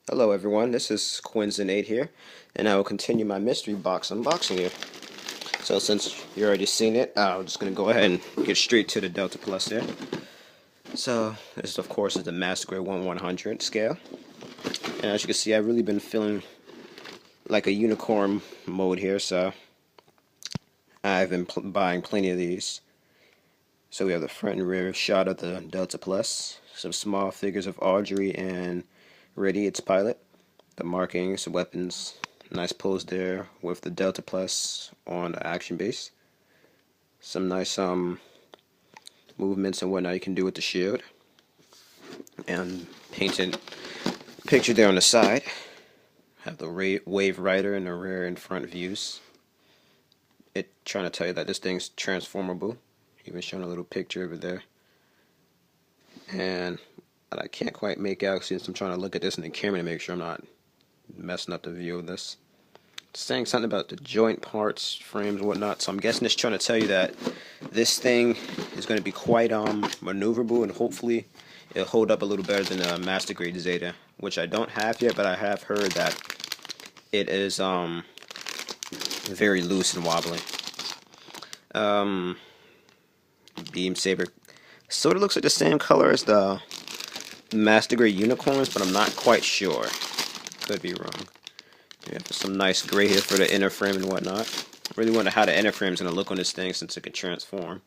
Hello everyone, this is Quinzin8 here, and I will continue my mystery box unboxing here. So since you already seen it, I'm just going to go ahead and get straight to the Delta Plus there. So this of course is the Master Grade 1/100 scale, and as you can see I've really been feeling like a unicorn mode here, so I've been buying plenty of these. So we have the front and rear shot of the Delta Plus, some small figures of Audrey and Reddy, its pilot, the markings, weapons, nice pose there with the Delta Plus on the action base. Some nice movements and whatnot you can do with the shield. And painted picture there on the side. Have the Wave Rider in the rear and front views. It trying to tell you that this thing's transformable. Even showing a little picture over there. And I can't quite make out since I'm trying to look at this in the camera to make sure I'm not messing up the view of this. It's saying something about the joint parts, frames, and whatnot. So I'm guessing it's trying to tell you that this thing is going to be quite maneuverable, and hopefully it'll hold up a little better than the Master Grade Zeta, which I don't have yet, but I have heard that it is very loose and wobbly. Beam Saber sort of looks like the same color as the Master Grade Unicorns, but I'm not quite sure. Could be wrong. We have some nice gray here for the inner frame and whatnot. Really wonder how the inner frame is going to look on this thing since it can transform.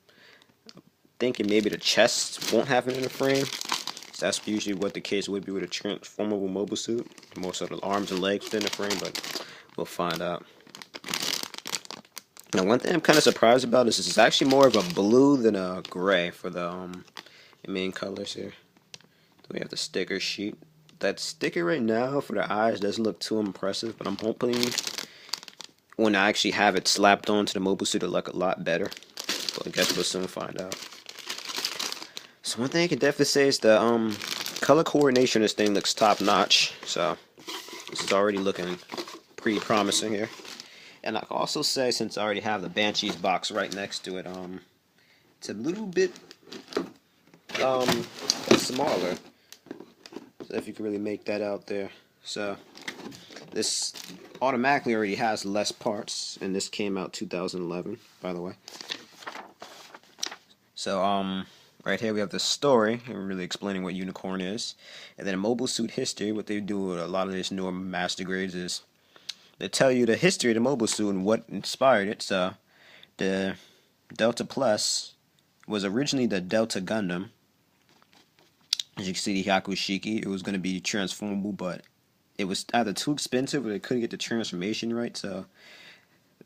Thinking maybe the chest won't have an inner frame. So that's usually what the case would be with a transformable mobile suit. More so the arms and legs within the frame, but we'll find out. Now one thing I'm kind of surprised about is this is actually more of a blue than a gray for the main colors here. We have the sticker sheet. That sticker right now for the eyes doesn't look too impressive, but I'm hoping when I actually have it slapped onto the mobile suit it'll look a lot better. But I guess we'll soon find out. So one thing I can definitely say is the color coordination of this thing looks top notch. So this is already looking pretty promising here. And I can also say, since I already have the Banshees box right next to it, it's a little bit smaller. So if you can really make that out there. So this automatically already has less parts, and this came out 2011, by the way. So right here we have the story, and really explaining what Unicorn is, and then a mobile suit history. What they do with a lot of these newer Master Grades is they tell you the history of the mobile suit and what inspired it. So the Delta Plus was originally the Delta Gundam. As you can see, the Hyakushiki, it was going to be transformable, but it was either too expensive or they couldn't get the transformation right, so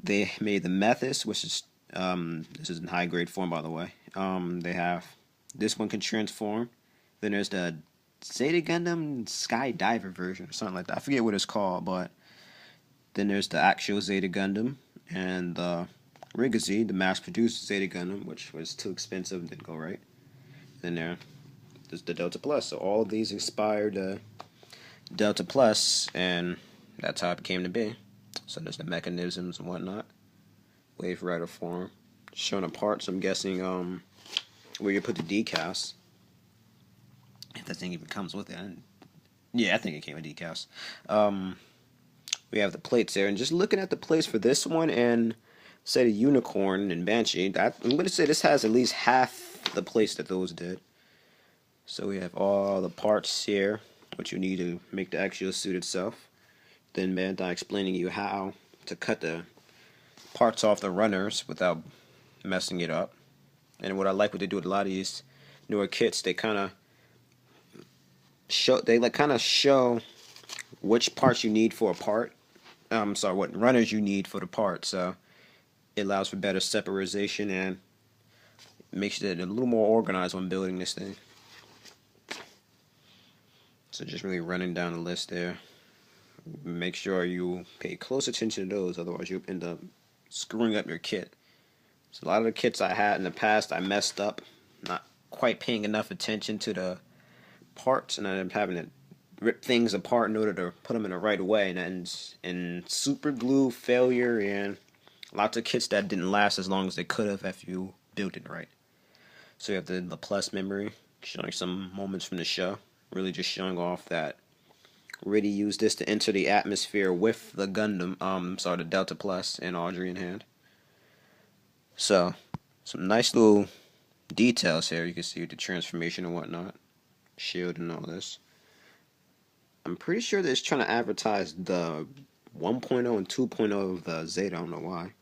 they made the Methus, which is, this is in high grade form, by the way. They have, this one can transform. Then there's the Zeta Gundam Skydiver version, or something like that. I forget what it's called, but then there's the actual Zeta Gundam, and the Rigazi, the mass-produced Zeta Gundam, which was too expensive, didn't go right. Then there's the Delta Plus. So all of these inspired Delta Plus, and that's how it came to be. So there's the mechanisms and whatnot. Wave Rider form. Showing the parts, I'm guessing where you put the decals. If that thing even comes with it. Yeah, I think it came with decals. We have the plates there, and just looking at the plates for this one and say the Unicorn and Banshee, I'm going to say this has at least half the plates that those did. So we have all the parts here, what you need to make the actual suit itself. Then Bandai explaining you how to cut the parts off the runners without messing it up. And what I like what they do with a lot of these newer kits, they kind of show which parts you need for a part. What runners you need for the part. So it allows for better separation and makes it a little more organized when building this thing. So just really running down the list there. Make sure you pay close attention to those, otherwise you'll end up screwing up your kit. So a lot of the kits I had in the past, I messed up, not quite paying enough attention to the parts, and I ended up having to rip things apart in order to put them in the right way, and ends in super glue failure and lots of kits that didn't last as long as they could have if you built it right. So you have the plus memory, showing some moments from the show. Really just showing off that Already used this to enter the atmosphere with the Gundam, the Delta Plus and Audrey in hand. So, some nice little details here. You can see the transformation and whatnot, shield and all this. I'm pretty sure they're just trying to advertise the 1.0 and 2.0 of the Zeta. I don't know why.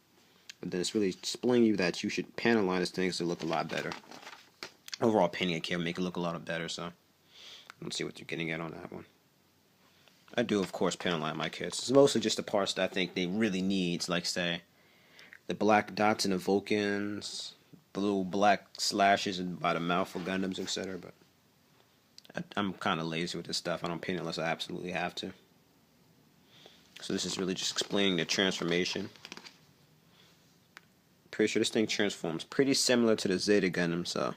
But then it's really explaining you that you should panel line this thing to look a lot better. Overall painting it can make it look a lot better, so let's see what you're getting at on that one. I do, of course, panel line my kits. It's mostly just the parts that I think they really need, like, say, the black dots in the Vulcans, the little black slashes by the mouth for Gundams, etc. But I'm kind of lazy with this stuff. I don't paint it unless I absolutely have to. So this is really just explaining the transformation. Pretty sure this thing transforms pretty similar to the Zeta Gundam, so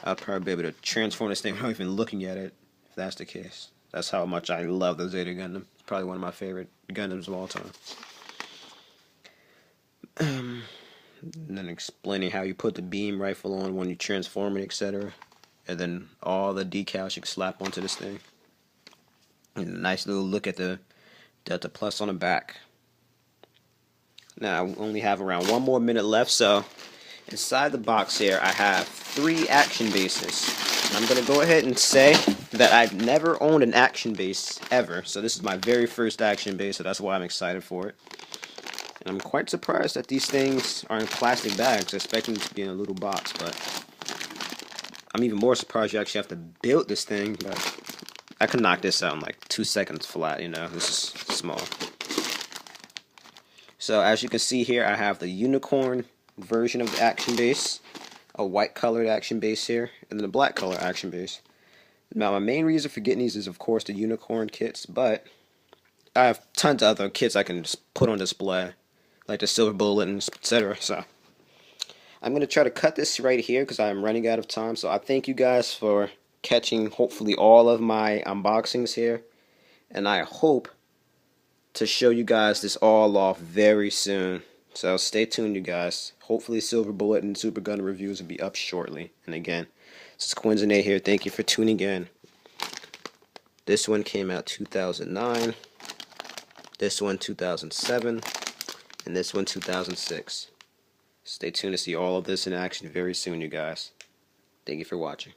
I'll probably be able to transform this thing without even looking at it, if that's the case. That's how much I love the Zeta Gundam. It's probably one of my favorite Gundams of all time. And then explaining how you put the beam rifle on when you transform it, etc. And then all the decals you can slap onto this thing. And a nice little look at the Delta Plus on the back. Now, I only have around 1 more minute left, so inside the box here, I have 3 action bases. And I'm going to go ahead and say that I've never owned an action base ever, so this is my very first action base, so that's why I'm excited for it. And I'm quite surprised that these things are in plastic bags, expecting them to be in a little box, but I'm even more surprised you actually have to build this thing, but I can knock this out in like 2 seconds flat, you know, this is small. So as you can see here, I have the unicorn version of the action base, a white colored action base here, and then a black color action base. Now my main reason for getting these is of course the unicorn kits, but I have tons of other kits I can just put on display, like the silver bullet and etc. So I'm going to try to cut this right here because I'm running out of time. So I thank you guys for catching hopefully all of my unboxings here, and I hope to show you guys this all off very soon. So stay tuned, you guys. Hopefully Silver Bullet and Super Gundam reviews will be up shortly. And again, this is Quinzonate here. Thank you for tuning in. This one came out 2009. This one 2007. And this one 2006. Stay tuned to see all of this in action very soon, you guys. Thank you for watching.